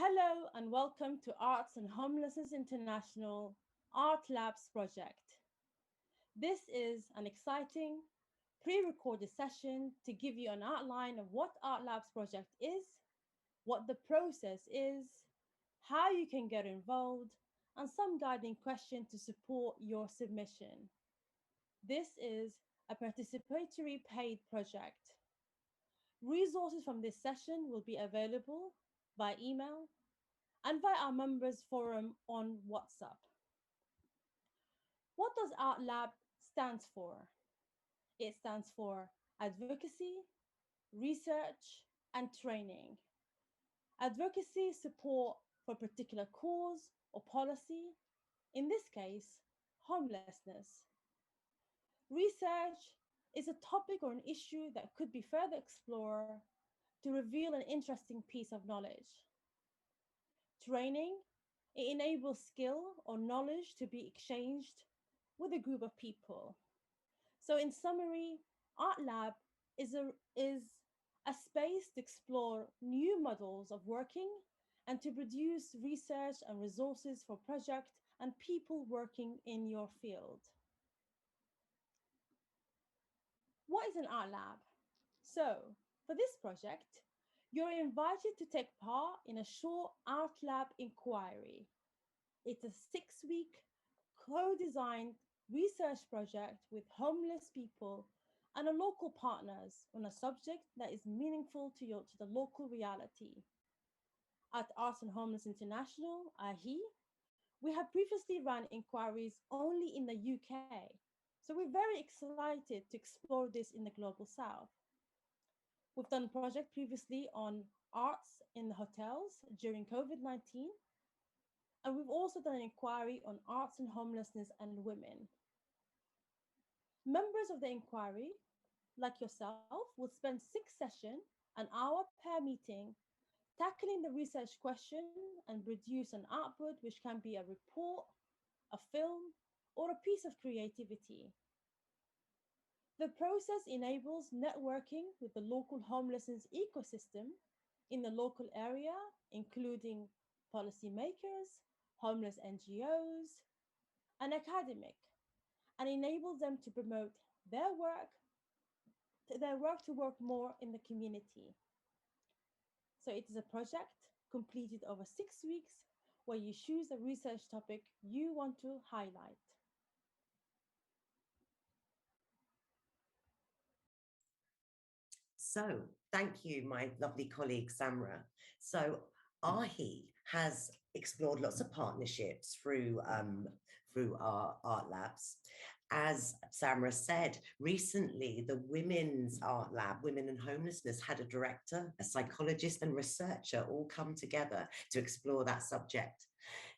Hello and welcome to Arts and Homelessness International Art Labs project. This is an exciting pre-recorded session to give you an outline of what Art Labs project is, what the process is, how you can get involved, and some guiding questions to support your submission. This is a participatory paid project. Resources from this session will be available by email and via our members forum on WhatsApp. What does Art Lab stands for? It stands for advocacy, research, and training. Advocacy support for a particular cause or policy, in this case, homelessness. Research is a topic or an issue that could be further explored to reveal an interesting piece of knowledge. Training, it enables skill or knowledge to be exchanged with a group of people. So in summary, Art Lab is a space to explore new models of working and to produce research and resources for projects and people working in your field. What is an Art Lab? So for this project, you're invited to take part in a short Art Lab inquiry. It's a 6-week co-designed research project with homeless people and a local partners on a subject that is meaningful to the local reality. At Arts and Homeless International, AHI, we have previously run inquiries only in the UK. So we're very excited to explore this in the Global South. We've done a project previously on arts in the hotels during COVID-19. And we've also done an inquiry on arts and homelessness and women. Members of the inquiry, like yourself, will spend 6 sessions, an hour per meeting, tackling the research question and produce an output which can be a report, a film, or a piece of creativity. The process enables networking with the local homelessness ecosystem in the local area, including policymakers, homeless NGOs, and academic, and enables them to promote their work to work more in the community. So it is a project completed over 6 weeks where you choose a research topic you want to highlight. So thank you, my lovely colleague, Samra. So AHI has explored lots of partnerships through our Art Labs. As Samra said, recently the Women's Art Lab, Women and Homelessness, had a director, a psychologist and researcher all come together to explore that subject.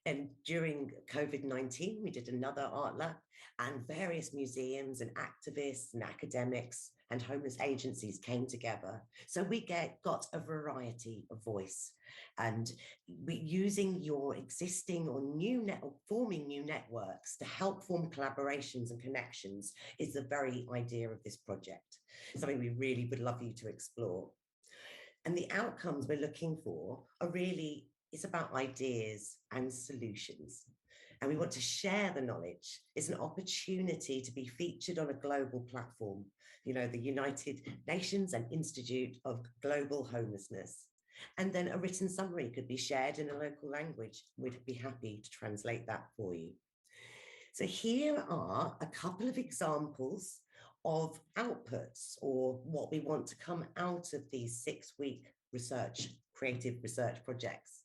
And during COVID-19, we did another art lab, and various museums and activists and academics and homeless agencies came together. So we got a variety of voice, and using your existing or forming new networks to help form collaborations and connections is the very idea of this project. Something we really would love you to explore. And the outcomes we're looking for are really, it's about ideas and solutions. And we want to share the knowledge. It's an opportunity to be featured on a global platform, the United Nations and Institute of Global Homelessness. And then a written summary could be shared in a local language. We'd be happy to translate that for you. So here are a couple of examples of outputs, or what we want to come out of these 6-week creative research projects.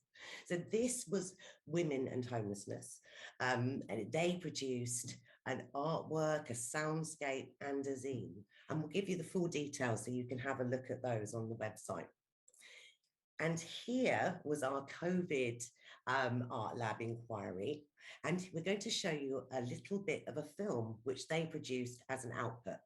So this was Women and Homelessness, and they produced an artwork, a soundscape, and a zine. And we'll give you the full details so you can have a look at those on the website. And here was our COVID Art Lab inquiry. And we're going to show you a little bit of a film which they produced as an output.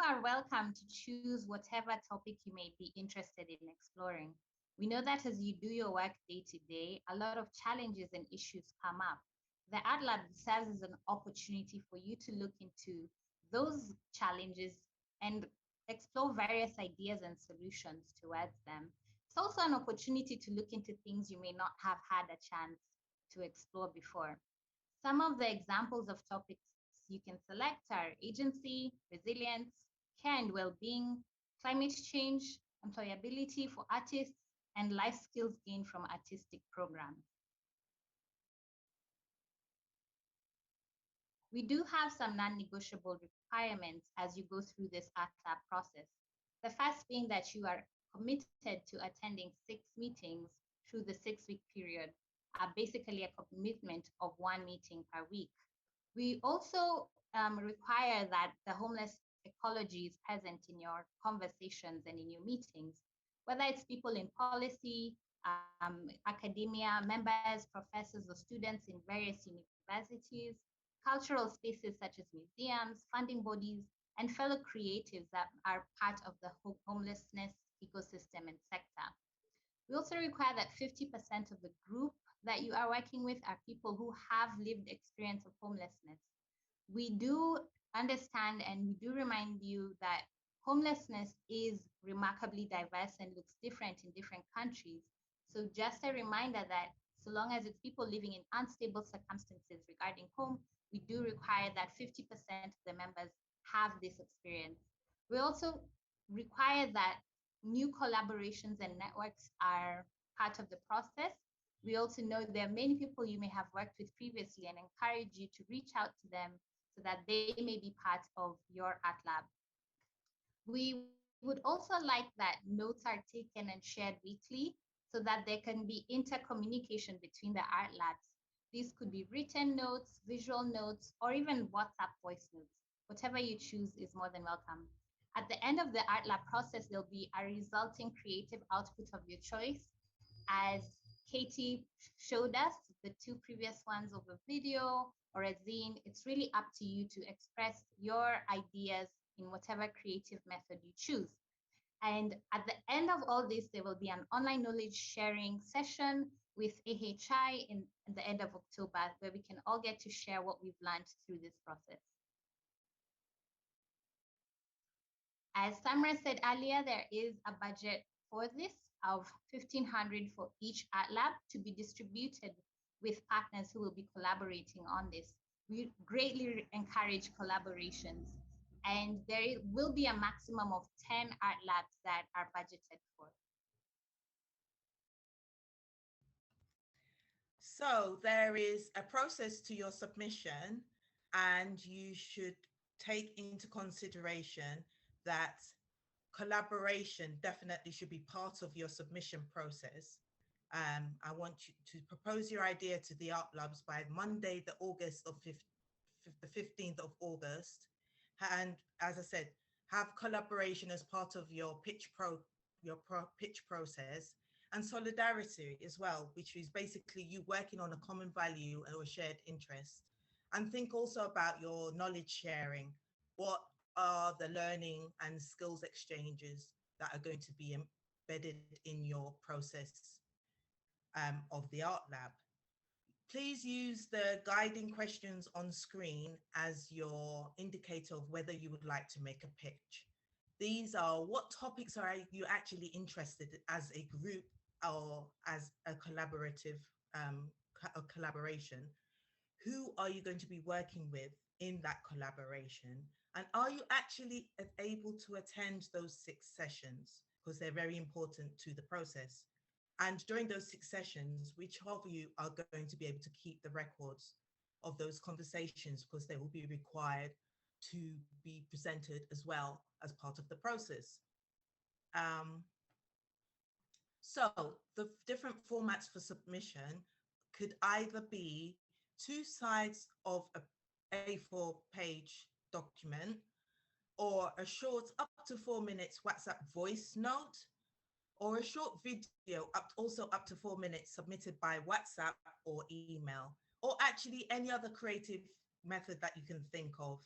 are welcome to choose whatever topic you may be interested in exploring. We know that as you do your work day to day, a lot of challenges and issues come up. The Art Lab serves as an opportunity for you to look into those challenges and explore various ideas and solutions towards them. It's also an opportunity to look into things you may not have had a chance to explore before. Some of the examples of topics you can select are agency, resilience, care and well-being, climate change, employability for artists, and life skills gained from artistic programs. We do have some non-negotiable requirements as you go through this Art Lab process. The first being that you are committed to attending 6 meetings through the 6-week period, basically a commitment of 1 meeting per week. We also require that the homeless ecology is present in your conversations and in your meetings, whether it's people in policy, academia, members, professors, or students in various universities, cultural spaces such as museums, funding bodies, and fellow creatives that are part of the homelessness ecosystem and sector. We also require that 50% of the group that you are working with are people who have lived experience of homelessness. We do understand and we do remind you that homelessness is remarkably diverse and looks different in different countries. So just a reminder that so long as it's people living in unstable circumstances regarding home, we do require that 50% of the members have this experience. We also require that new collaborations and networks are part of the process. We also know there are many people you may have worked with previously and encourage you to reach out to them so that they may be part of your Art Lab. We would also like that notes are taken and shared weekly so that there can be intercommunication between the Art Labs. These could be written notes, visual notes, or even WhatsApp voice notes. Whatever you choose is more than welcome. At the end of the Art Lab process, there'll be a resulting creative output of your choice. As Katie showed us, the 2 previous ones of a video or a zine, it's really up to you to express your ideas in whatever creative method you choose. And at the end of all this, there will be an online knowledge sharing session with AHI in the end of October, where we can all get to share what we've learned through this process. As Samra said earlier, there is a budget for this of $1,500 for each Art Lab to be distributed with partners who will be collaborating on this. We greatly encourage collaborations, and there will be a maximum of 10 Art Labs that are budgeted for. So there is a process to your submission, and you should take into consideration that collaboration definitely should be part of your submission process. I want you to propose your idea to the Art Labs by Monday, the 15th of August. And as I said, have collaboration as part of your pitch process, and solidarity as well, which is basically you working on a common value or a shared interest. And think also about your knowledge sharing. What are the learning and skills exchanges that are going to be embedded in your process of the Art Lab? Please use the guiding questions on screen as your indicator of whether you would like to make a pitch. These are what topics are you actually interested in as a group or as a collaborative collaboration? Who are you going to be working with in that collaboration? And are you actually able to attend those 6 sessions? Because they're very important to the process. And during those 6 sessions, which of you are going to be able to keep the records of those conversations, because they will be required to be presented as well as part of the process. So the different formats for submission could either be 2 sides of a A4 page document, or a short up to 4 minutes WhatsApp voice note, or a short video also up to 4 minutes submitted by WhatsApp or email, or actually any other creative method that you can think of,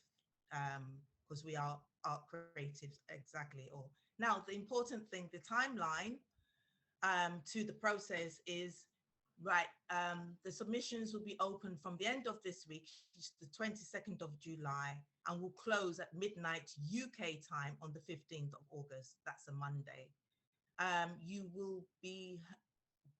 because we are art creatives exactly. Or now, the important thing, the timeline to the process is right. The submissions will be open from the end of this week, the 22nd of July, and will close at midnight UK time on the 15th of August. That's a Monday. You will be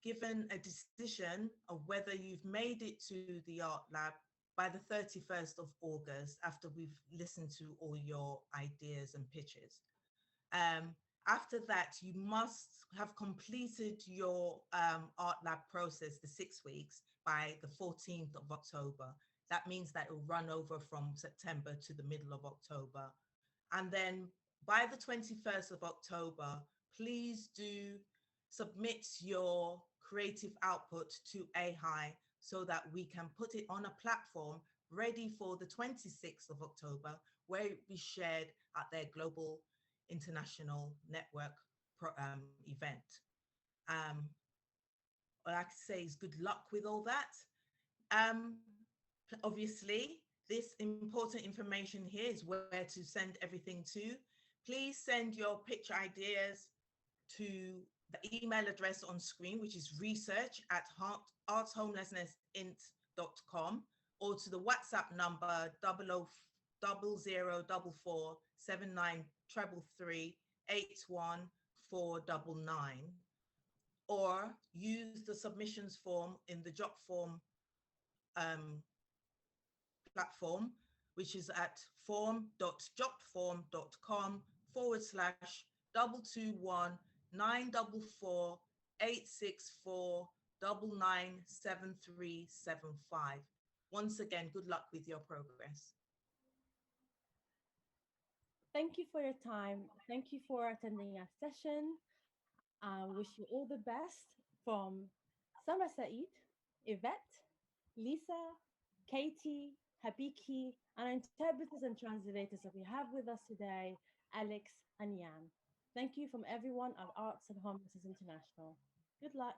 given a decision of whether you've made it to the art lab by the 31st of August after we've listened to all your ideas and pitches. Um, After that, you must have completed your art lab process, the 6 weeks, by the 14th of October. That means that it will run over from September to the middle of October. And then by the 21st of October, please do submit your creative output to AHI so that we can put it on a platform ready for the 26th of October, where it will be shared at their global international network event. All I can say is good luck with all that. Obviously, this important information here is where to send everything to. Please send your pitch ideas to the email address on screen, which is research@arthomelessnessint.com, or to the WhatsApp number 00007933381499, or use the submissions form in the job form platform, which is at form.jobform.com/2194486499737. Once again, good luck with your progress. Thank you for your time. Thank you for attending our session. I wish you all the best from Samra Saeed, Yvette, Lisa, Katie, Habiki, and interpreters and translators that we have with us today, Alex and Jan. Thank you from everyone at Arts and Homelessness International. Good luck.